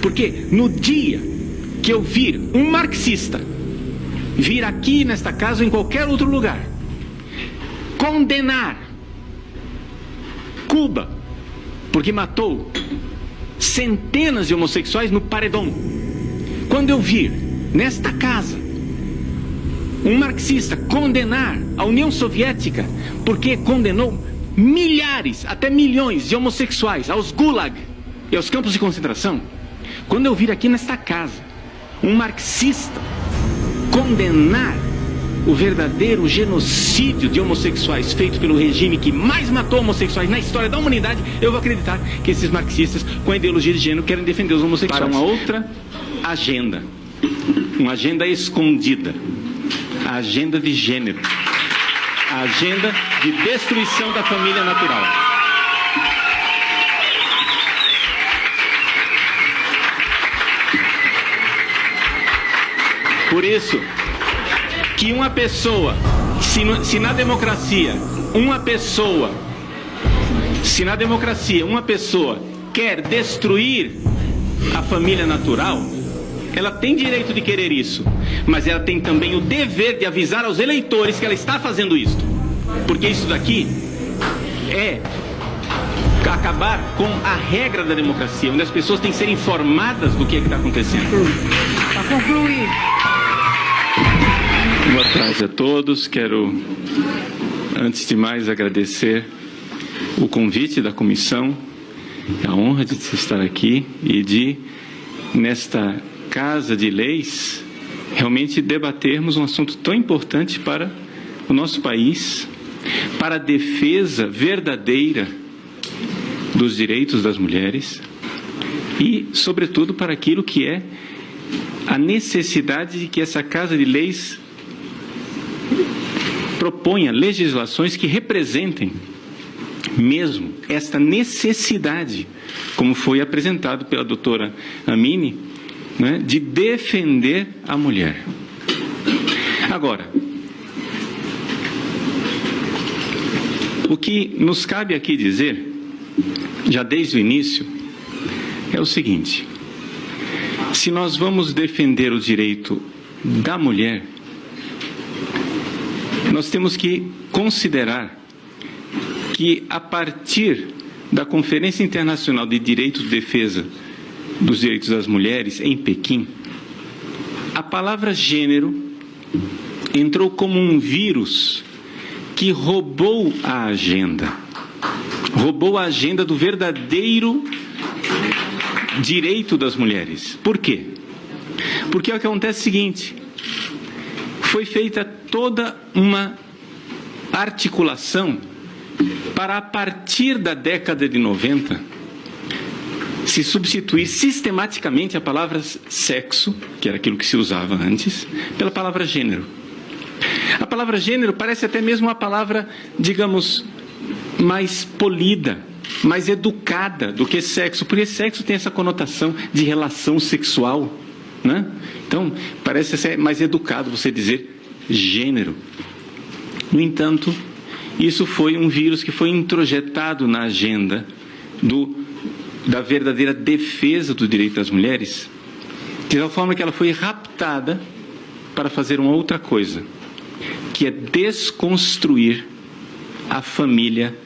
Porque no dia que eu vir um marxista vir aqui nesta casa ou em qualquer outro lugar condenar Cuba porque matou centenas de homossexuais no paredão, quando eu vir nesta casa um marxista condenar a União Soviética porque condenou milhares, até milhões de homossexuais aos gulag e aos campos de concentração, quando eu vir aqui nesta casa um marxista condenar o verdadeiro genocídio de homossexuais feito pelo regime que mais matou homossexuais na história da humanidade, eu vou acreditar que esses marxistas com a ideologia de gênero querem defender os homossexuais para uma outra agenda, uma agenda escondida, a agenda de gênero, a agenda de destruição da família natural. Por isso que uma pessoa, se na democracia uma pessoa quer destruir a família natural, ela tem direito de querer isso, mas ela tem também o dever de avisar aos eleitores que ela está fazendo isso, porque isso daqui é acabar com a regra da democracia, onde as pessoas têm que ser informadas do que é que está acontecendo. Para concluir. Boa tarde a todos. Quero, antes de mais, agradecer o convite da comissão, a honra de estar aqui e de, nesta Casa de Leis, realmente debatermos um assunto tão importante para o nosso país, para a defesa verdadeira dos direitos das mulheres e, sobretudo, para aquilo que é a necessidade de que essa Casa de Leis proponha legislações que representem mesmo esta necessidade, como foi apresentado pela doutora Amini, né, de defender a mulher. Agora, o que nos cabe aqui dizer, já desde o início, é o seguinte: se nós vamos defender o direito da mulher, nós temos que considerar que, a partir da Conferência Internacional de Direitos de Defesa dos Direitos das Mulheres, em Pequim, a palavra gênero entrou como um vírus que roubou a agenda do verdadeiro direito das mulheres. Por quê? Porque o que acontece é o seguinte: foi feita toda uma articulação para, a partir da década de 90, se substituir sistematicamente a palavra sexo, que era aquilo que se usava antes, pela palavra gênero. A palavra gênero parece até mesmo uma palavra, digamos, mais polida, mais educada do que sexo, porque sexo tem essa conotação de relação sexual, né? Então, parece ser mais educado você dizer gênero. No entanto, isso foi um vírus que foi introjetado na agenda da verdadeira defesa do direito das mulheres, de tal forma que ela foi raptada para fazer uma outra coisa, que é desconstruir a família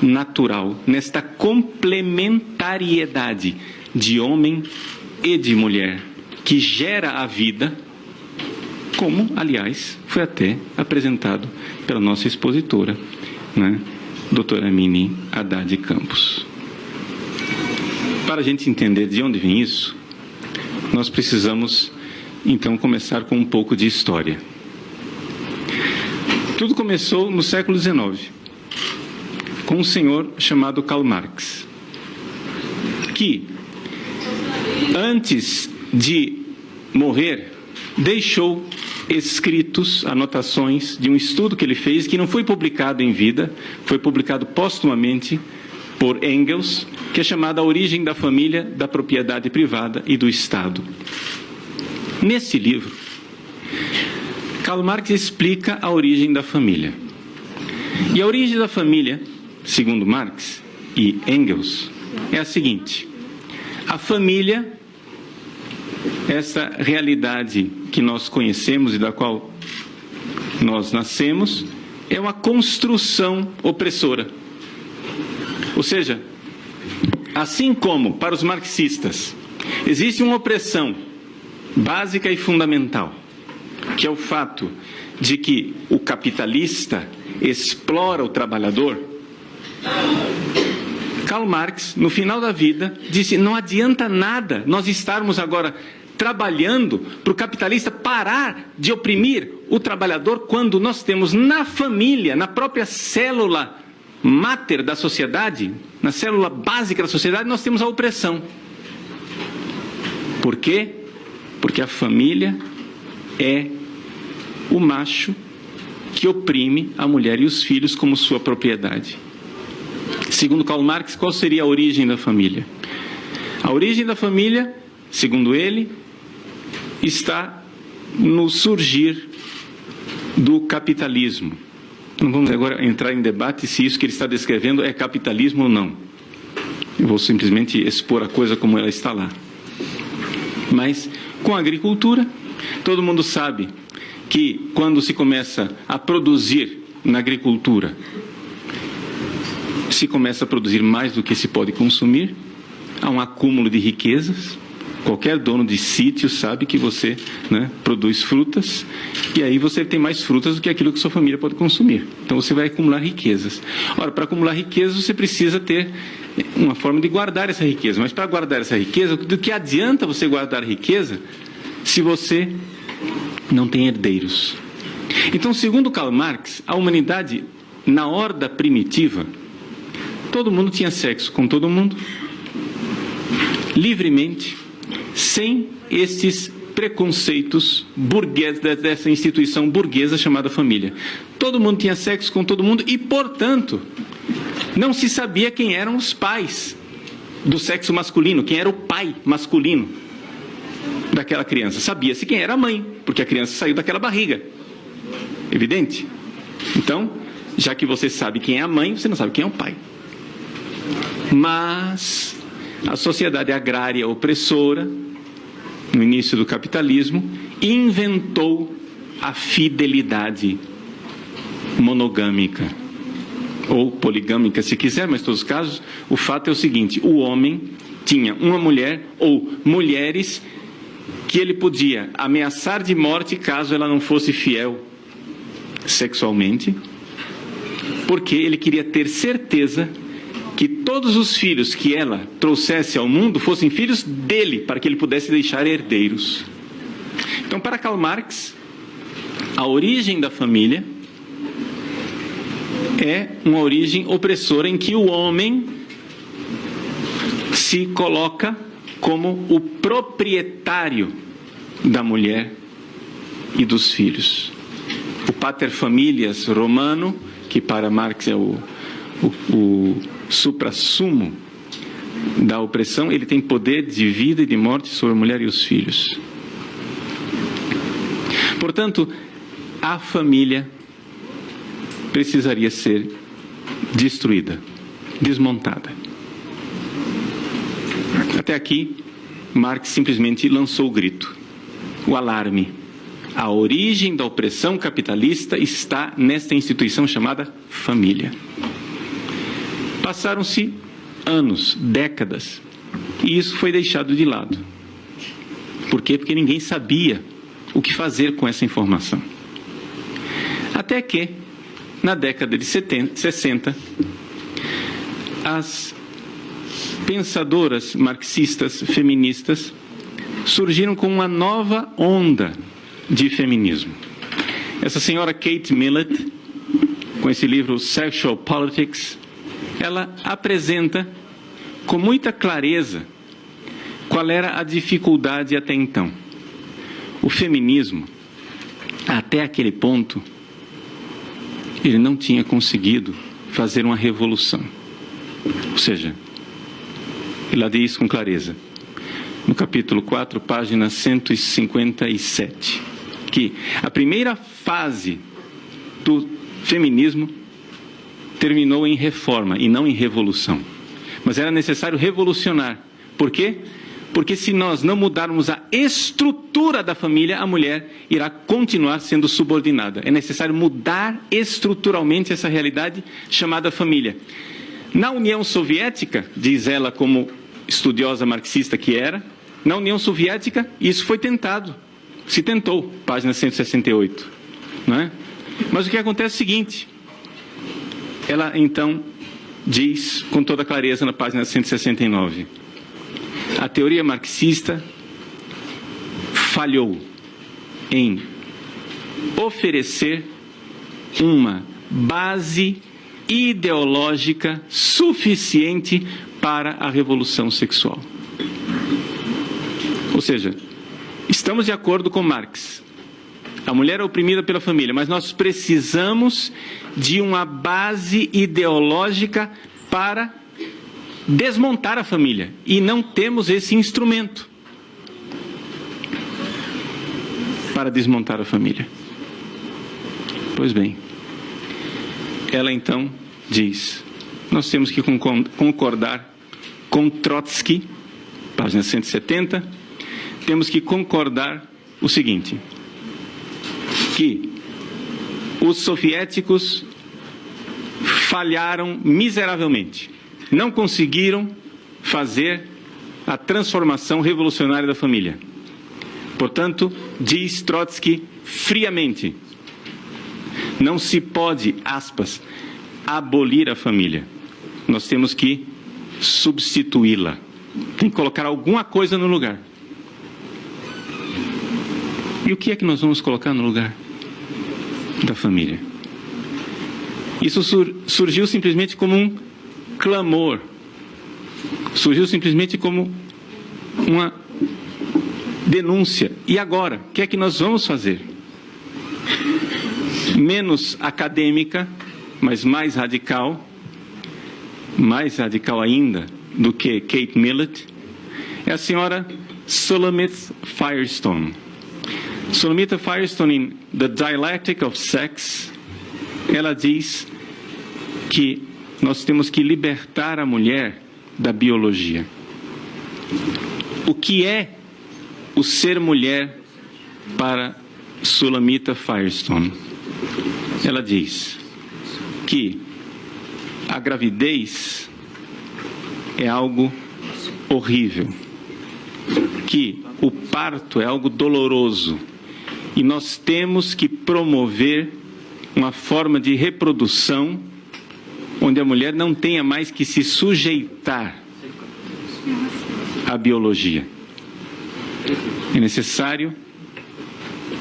natural nesta complementariedade de homem e de mulher, que gera a vida, como, aliás, foi até apresentado pela nossa expositora, né, doutora Amini Haddad Campos. Para a gente entender de onde vem isso, nós precisamos, então, começar com um pouco de história. Tudo começou no século XIX, com um senhor chamado Karl Marx, que, antes de morrer, deixou escritos, anotações de um estudo que ele fez, que não foi publicado em vida, foi publicado póstumamente por Engels, que é chamado A Origem da Família, da Propriedade Privada e do Estado. Nesse livro, Karl Marx explica a origem da família. E a origem da família, segundo Marx e Engels, é a seguinte: a família essa realidade que nós conhecemos e da qual nós nascemos é uma construção opressora. Ou seja, assim como para os marxistas existe uma opressão básica e fundamental, que é o fato de que o capitalista explora o trabalhador, Karl Marx, no final da vida, disse: não adianta nada nós estarmos agora trabalhando para o capitalista parar de oprimir o trabalhador, quando nós temos na família, na própria célula máter da sociedade, na célula básica da sociedade, nós temos a opressão. Por quê? Porque a família é o macho que oprime a mulher e os filhos como sua propriedade. Segundo Karl Marx, qual seria a origem da família? A origem da família, segundo ele, está no surgir do capitalismo. Não vamos agora entrar em debate se isso que ele está descrevendo é capitalismo ou não. Eu vou simplesmente expor a coisa como ela está lá. Mas, com a agricultura, todo mundo sabe que quando se começa a produzir na agricultura, se começa a produzir mais do que se pode consumir, há um acúmulo de riquezas. Qualquer dono de sítio sabe que você, produz frutas, e aí você tem mais frutas do que aquilo que sua família pode consumir. Então você vai acumular riquezas. Ora, para acumular riquezas você precisa ter uma forma de guardar essa riqueza. Mas para guardar essa riqueza, do que adianta você guardar riqueza se você não tem herdeiros? Então, segundo Karl Marx, a humanidade, na horda primitiva, todo mundo tinha sexo com todo mundo, livremente, sem estes preconceitos burgueses dessa instituição burguesa chamada família. Todo mundo tinha sexo com todo mundo e, portanto, não se sabia quem eram os pais do sexo masculino, quem era o pai masculino daquela criança. Sabia-se quem era a mãe, porque a criança saiu daquela barriga. Evidente? Então, já que você sabe quem é a mãe, você não sabe quem é o pai. Mas a sociedade agrária opressora, no início do capitalismo, inventou a fidelidade monogâmica, ou poligâmica se quiser, mas em todos os casos, o fato é o seguinte: o homem tinha uma mulher ou mulheres que ele podia ameaçar de morte caso ela não fosse fiel sexualmente, porque ele queria ter certeza que todos os filhos que ela trouxesse ao mundo fossem filhos dele, para que ele pudesse deixar herdeiros. Então, para Karl Marx, a origem da família é uma origem opressora em que o homem se coloca como o proprietário da mulher e dos filhos. O pater familias romano, que para Marx é o suprassumo da opressão, ele tem poder de vida e de morte sobre a mulher e os filhos. Portanto, a família precisaria ser destruída, desmontada. Até aqui, Marx simplesmente lançou o grito, o alarme. A origem da opressão capitalista está nesta instituição chamada família. Passaram-se anos, décadas, e isso foi deixado de lado. Por quê? Porque ninguém sabia o que fazer com essa informação. Até que, na década de 60, as pensadoras marxistas feministas surgiram com uma nova onda de feminismo. Essa senhora Kate Millett, com esse livro Sexual Politics, ela apresenta com muita clareza qual era a dificuldade até então. O feminismo, até aquele ponto, ele não tinha conseguido fazer uma revolução. Ou seja, ela diz isso com clareza, no capítulo 4, página 157, que a primeira fase do feminismo terminou em reforma e não em revolução. Mas era necessário revolucionar. Por quê? Porque se nós não mudarmos a estrutura da família, a mulher irá continuar sendo subordinada. É necessário mudar estruturalmente essa realidade chamada família. Na União Soviética, diz ela como estudiosa marxista que era, na União Soviética isso foi tentado. Se tentou, página 168. Não é? Mas o que acontece é o seguinte, ela então diz com toda clareza na página 169, a teoria marxista falhou em oferecer uma base ideológica suficiente para a revolução sexual. Ou seja, estamos de acordo com Marx. A mulher é oprimida pela família, mas nós precisamos de uma base ideológica para desmontar a família. E não temos esse instrumento para desmontar a família. Pois bem, ela então diz, nós temos que concordar com Trotsky, página 170, temos que concordar o seguinte, que os soviéticos falharam miseravelmente, não conseguiram fazer a transformação revolucionária da família. Portanto, diz Trotsky friamente, não se pode, aspas, abolir a família. Nós temos que substituí-la. Tem que colocar alguma coisa no lugar. E o que é que nós vamos colocar no lugar da família? Isso surgiu simplesmente como um clamor. Surgiu simplesmente como uma denúncia. E agora? O que é que nós vamos fazer? Menos acadêmica, mas mais radical ainda do que Kate Millett, é a senhora Shulamith Firestone. Shulamith Firestone, em The Dialectic of Sex, ela diz que nós temos que libertar a mulher da biologia. O que é o ser mulher para Shulamith Firestone? Ela diz que a gravidez é algo horrível, que o parto é algo doloroso e nós temos que promover uma forma de reprodução onde a mulher não tenha mais que se sujeitar à biologia. É necessário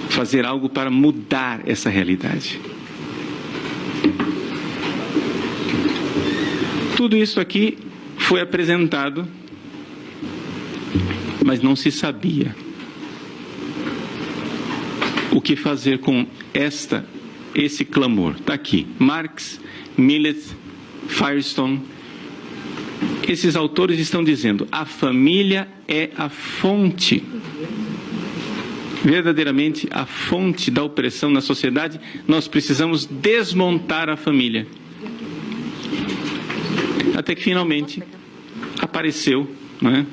fazer algo para mudar essa realidade. Tudo isso aqui foi apresentado, mas não se sabia o que fazer com esse clamor. Está aqui, Marx, Millett, Firestone. Esses autores estão dizendo, a família é a fonte, verdadeiramente a fonte da opressão na sociedade. Nós precisamos desmontar a família. Até que finalmente apareceu, não é?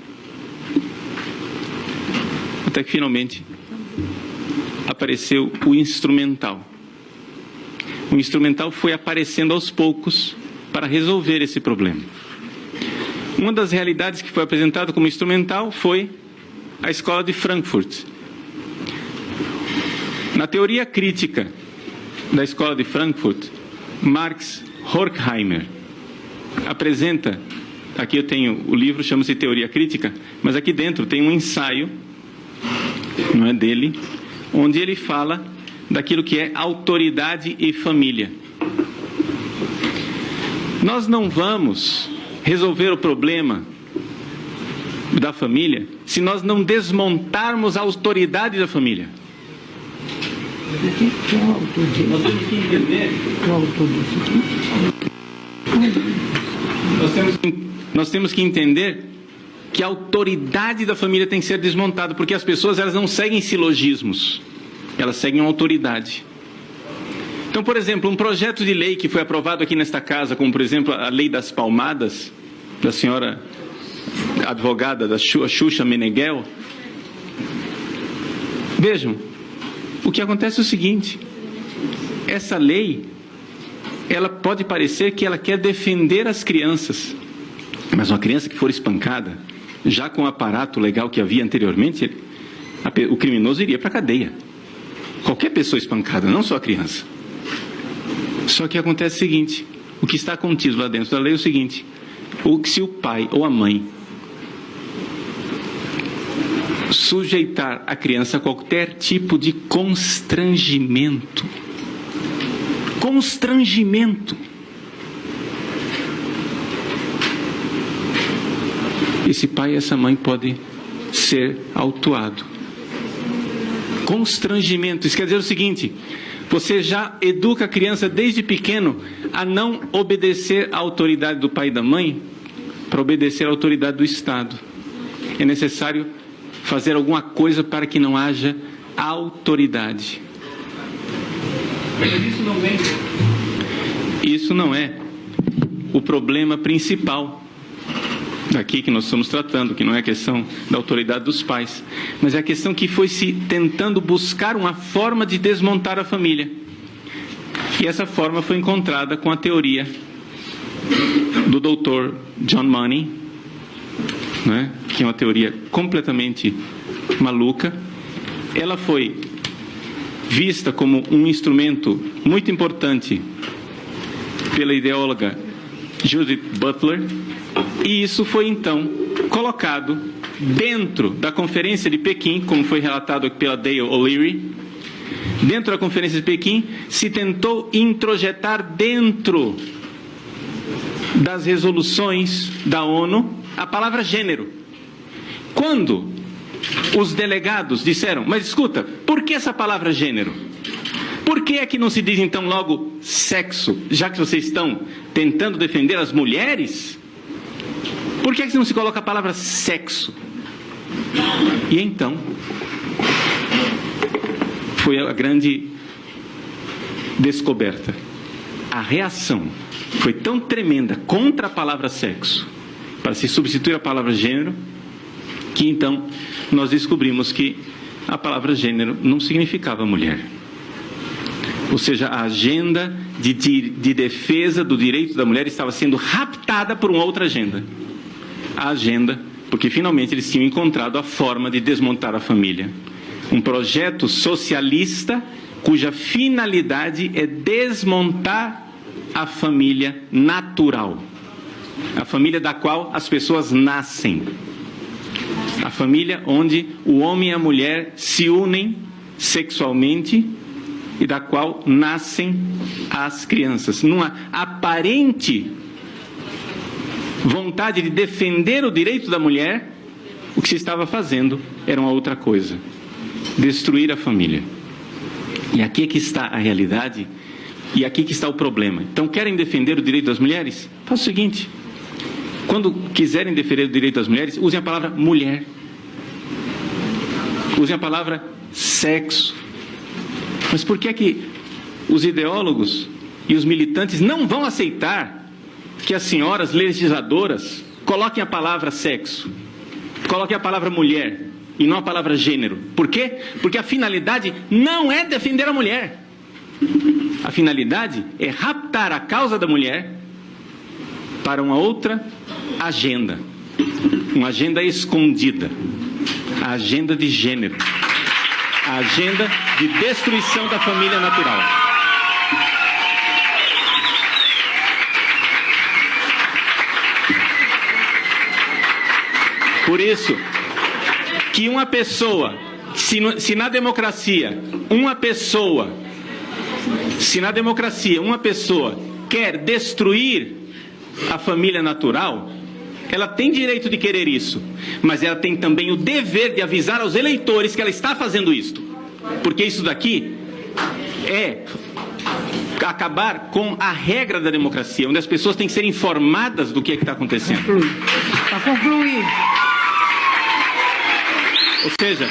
Até que finalmente apareceu o instrumental. O instrumental foi aparecendo aos poucos para resolver esse problema. Uma das realidades que foi apresentada como instrumental foi a escola de Frankfurt. Na teoria crítica da escola de Frankfurt, Marx Horkheimer apresenta, aqui eu tenho o livro, chama-se Teoria Crítica, mas aqui dentro tem um ensaio, não é dele, onde ele fala daquilo que é autoridade e família. Nós não vamos resolver o problema da família se nós não desmontarmos a autoridade da família. Nós temos que entender. Nós temos que entender que a autoridade da família tem que ser desmontada, porque as pessoas elas não seguem silogismos, elas seguem uma autoridade. Então, por exemplo, um projeto de lei que foi aprovado aqui nesta casa, como por exemplo a lei das palmadas, da senhora advogada da Xuxa Meneghel. Vejam, o que acontece é o seguinte: essa lei, ela pode parecer que ela quer defender as crianças, mas uma criança que for espancada, já com o aparato legal que havia anteriormente, o criminoso iria para a cadeia. Qualquer pessoa espancada, não só a criança. Só que acontece o seguinte: o que está contido lá dentro da lei é o seguinte: se o pai ou a mãe sujeitar a criança a qualquer tipo de constrangimento, esse pai e essa mãe podem ser autuados. Constrangimento, isso quer dizer o seguinte: você já educa a criança desde pequeno a não obedecer à autoridade do pai e da mãe para obedecer à autoridade do Estado. É necessário fazer alguma coisa para que não haja autoridade. Mas isso não é o problema principal daqui que nós estamos tratando, que não é a questão da autoridade dos pais, mas é a questão que foi se tentando buscar uma forma de desmontar a família. E essa forma foi encontrada com a teoria do Dr. John Money, né, que é uma teoria completamente maluca. Ela foi vista como um instrumento muito importante pela ideóloga Judith Butler, e isso foi então colocado dentro da Conferência de Pequim, como foi relatado pela Dale O'Leary. Dentro da Conferência de Pequim se tentou introjetar dentro das resoluções da ONU a palavra gênero. Quando os delegados disseram: mas escuta, por que essa palavra gênero? Por que é que não se diz então logo sexo, já que vocês estão tentando defender as mulheres? Por que é que não se coloca a palavra sexo? E então foi a grande descoberta. A reação foi tão tremenda contra a palavra sexo, para se substituir a palavra gênero, que então nós descobrimos que a palavra gênero não significava mulher. Ou seja, a agenda de defesa do direito da mulher estava sendo raptada por uma outra agenda. A agenda, porque finalmente eles tinham encontrado a forma de desmontar a família. Um projeto socialista cuja finalidade é desmontar a família natural. A família da qual as pessoas nascem. A família onde o homem e a mulher se unem sexualmente e da qual nascem as crianças. Numa aparente vontade de defender o direito da mulher, o que se estava fazendo era uma outra coisa: destruir a família. E aqui é que está a realidade, e aqui que está o problema. Então, querem defender o direito das mulheres? Faça o seguinte: quando quiserem defender o direito das mulheres, usem a palavra mulher, usem a palavra sexo. Mas por que é que os ideólogos e os militantes não vão aceitar que as senhoras legisladoras coloquem a palavra sexo, coloquem a palavra mulher e não a palavra gênero? Por quê? Porque a finalidade não é defender a mulher. A finalidade é raptar a causa da mulher para uma outra agenda, uma agenda escondida, a agenda de gênero, a agenda de destruição da família natural. Por isso que uma pessoa, se na democracia uma pessoa quer destruir a família natural, ela tem direito de querer isso, mas ela tem também o dever de avisar aos eleitores que ela está fazendo isto, porque isso daqui é acabar com a regra da democracia, onde as pessoas têm que ser informadas do que é que está acontecendo. Para concluir. Ou seja,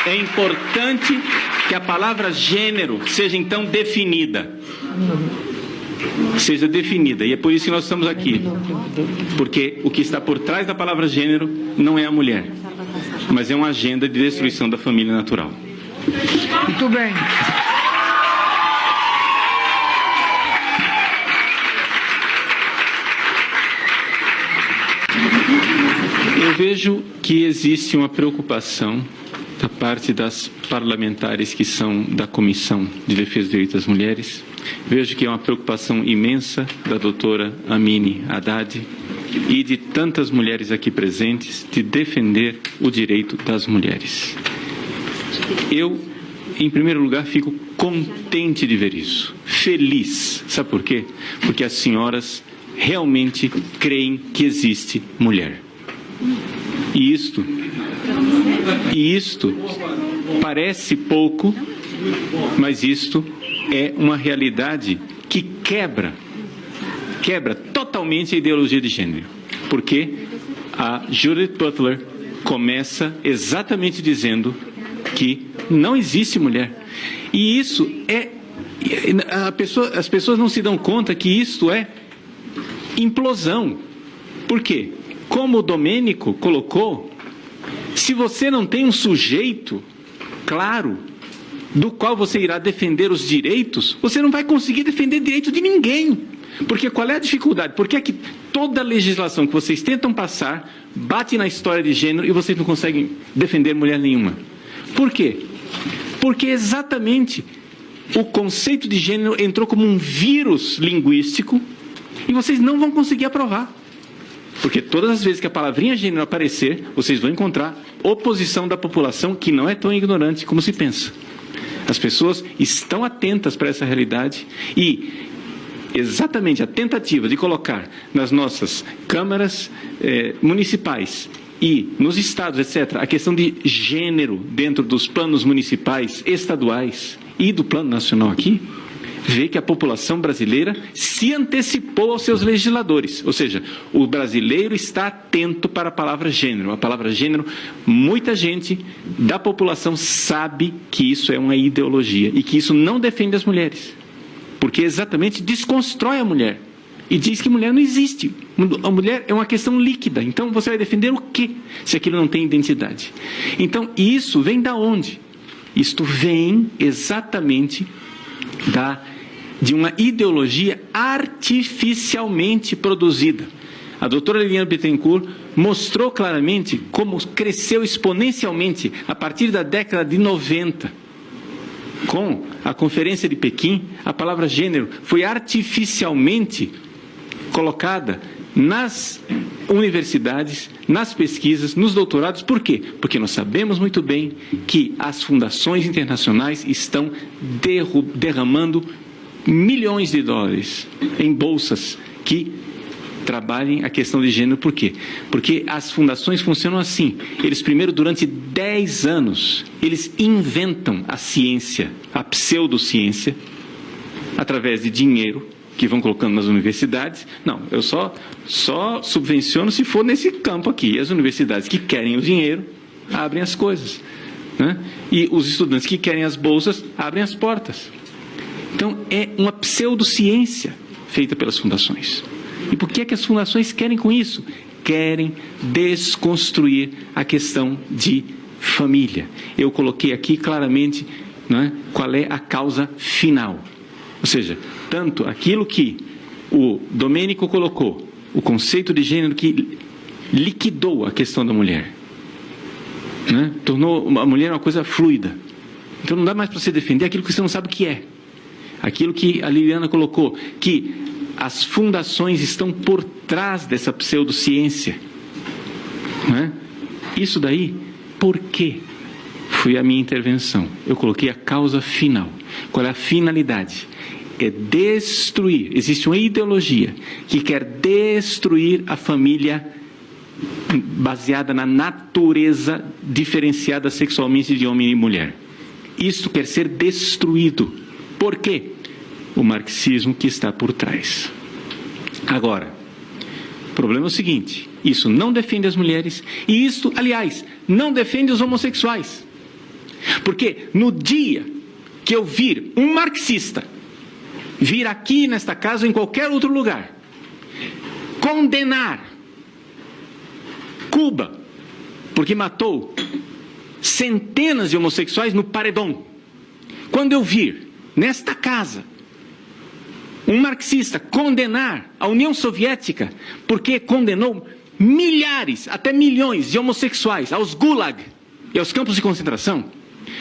é importante que a palavra gênero seja então definida. seja definida. E é por isso que nós estamos aqui. Porque o que está por trás da palavra gênero não é a mulher, mas é uma agenda de destruição da família natural. Muito bem. Eu vejo que existe uma preocupação da parte das parlamentares que são da Comissão de Defesa dos Direitos das Mulheres. Vejo que é uma preocupação imensa da doutora Amine Haddad e de tantas mulheres aqui presentes de defender o direito das mulheres. Eu, em primeiro lugar, fico contente de ver isso, feliz. Sabe por quê? Porque as senhoras realmente creem que existe mulher. E isto parece pouco, mas isto é uma realidade que quebra totalmente a ideologia de gênero. Porque a Judith Butler começa exatamente dizendo que não existe mulher. E isso as pessoas não se dão conta que isto é implosão. Por quê? Como o Domênico colocou, se você não tem um sujeito claro do qual você irá defender os direitos, você não vai conseguir defender direito de ninguém. Porque qual é a dificuldade? Por que é que toda a legislação que vocês tentam passar bate na história de gênero e vocês não conseguem defender mulher nenhuma? Por quê? Porque exatamente o conceito de gênero entrou como um vírus linguístico e vocês não vão conseguir aprovar. Porque todas as vezes que a palavrinha gênero aparecer, vocês vão encontrar oposição da população que não é tão ignorante como se pensa. As pessoas estão atentas para essa realidade e exatamente a tentativa de colocar nas nossas câmaras municipais e nos estados, etc., a questão de gênero dentro dos planos municipais, estaduais e do plano nacional aqui, vê que a população brasileira se antecipou aos seus legisladores. Ou seja, o brasileiro está atento para a palavra gênero. A palavra gênero, muita gente da população sabe que isso é uma ideologia e que isso não defende as mulheres. Porque exatamente desconstrói a mulher e diz que mulher não existe. A mulher é uma questão líquida. Então você vai defender o quê se aquilo não tem identidade? Então isso vem da onde? Isto vem exatamente de uma ideologia artificialmente produzida. A doutora Liliana Bittencourt mostrou claramente como cresceu exponencialmente a partir da década de 90. Com a Conferência de Pequim, a palavra gênero foi artificialmente colocada nas universidades, nas pesquisas, nos doutorados. Por quê? Porque nós sabemos muito bem que as fundações internacionais estão derramando milhões de dólares em bolsas que trabalhem a questão de gênero. Por quê? Porque as fundações funcionam assim. Eles primeiro, durante 10 anos, eles inventam a ciência, a pseudociência, através de dinheiro, que vão colocando nas universidades. Não, eu só subvenciono se for nesse campo aqui. E as universidades que querem o dinheiro abrem as coisas, né? E os estudantes que querem as bolsas abrem as portas. Então é uma pseudociência feita pelas fundações. E por que é que as fundações querem com isso? Querem desconstruir a questão de família. Eu coloquei aqui claramente, né, qual é a causa final. Ou seja, tanto aquilo que o Domênico colocou, o conceito de gênero que liquidou a questão da mulher, né? Tornou a mulher uma coisa fluida. Então não dá mais para você defender aquilo que você não sabe o que é. Aquilo que a Liliana colocou, que as fundações estão por trás dessa pseudociência, né? Isso daí, por quê? Foi a minha intervenção. Eu coloquei a causa final. Qual é a finalidade? É destruir. Existe uma ideologia que quer destruir a família baseada na natureza diferenciada sexualmente de homem e mulher. Isso quer ser destruído. Por quê? O marxismo que está por trás. Agora, o problema é o seguinte: isso não defende as mulheres e isso, aliás, não defende os homossexuais. Porque no dia que eu vir um marxista vir aqui nesta casa ou em qualquer outro lugar, condenar Cuba, porque matou centenas de homossexuais no paredão. Quando eu vir nesta casa um marxista condenar a União Soviética porque condenou milhares, até milhões de homossexuais aos gulag e aos campos de concentração,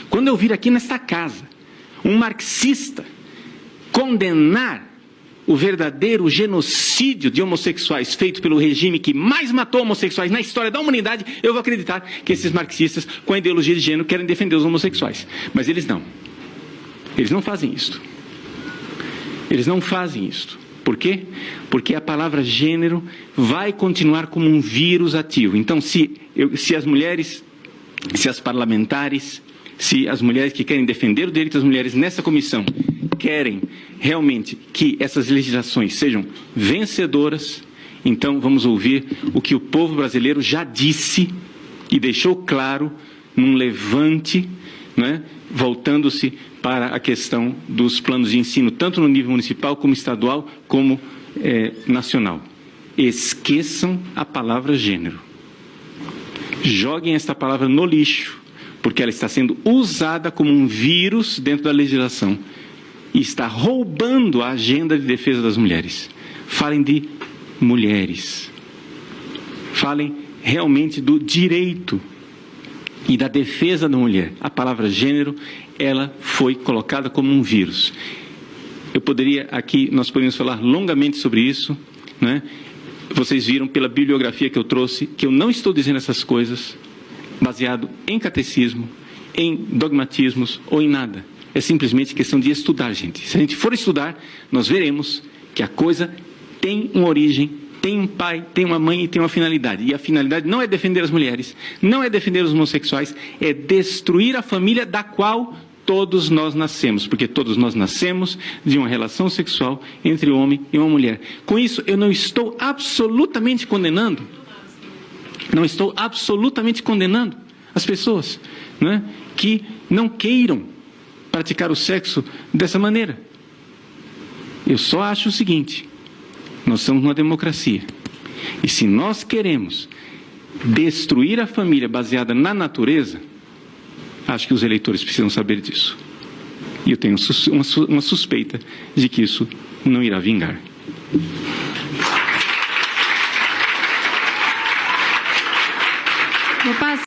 quando eu vir aqui nesta casa um marxista condenar o verdadeiro genocídio de homossexuais feito pelo regime que mais matou homossexuais na história da humanidade, eu vou acreditar que esses marxistas com a ideologia de gênero querem defender os homossexuais. Mas eles não. Eles não fazem isso. Eles não fazem isso. Por quê? Porque a palavra gênero vai continuar como um vírus ativo. Então, se as mulheres, se as parlamentares, se as mulheres que querem defender o direito das mulheres nessa comissão querem realmente que essas legislações sejam vencedoras, então vamos ouvir o que o povo brasileiro já disse e deixou claro num levante, né, voltando-se para a questão dos planos de ensino, tanto no nível municipal como estadual, como nacional. Esqueçam a palavra gênero. Joguem esta palavra no lixo, porque ela está sendo usada como um vírus dentro da legislação e está roubando a agenda de defesa das mulheres. Falem de mulheres. Falem realmente do direito e da defesa da mulher. A palavra gênero, ela foi colocada como um vírus. Nós poderíamos falar longamente sobre isso, né? Vocês viram pela bibliografia que eu trouxe, que eu não estou dizendo essas coisas baseado em catecismo, em dogmatismos ou em nada. É simplesmente questão de estudar, gente. Se a gente for estudar, nós veremos que a coisa tem uma origem, tem um pai, tem uma mãe e tem uma finalidade. E a finalidade não é defender as mulheres, não é defender os homossexuais, é destruir a família da qual todos nós nascemos. Porque todos nós nascemos de uma relação sexual entre um homem e uma mulher. Com isso, eu não estou absolutamente condenando. Não estou absolutamente condenando as pessoas, né, que não queiram praticar o sexo dessa maneira. Eu só acho o seguinte: nós somos uma democracia. E se nós queremos destruir a família baseada na natureza, acho que os eleitores precisam saber disso. E eu tenho uma suspeita de que isso não irá vingar.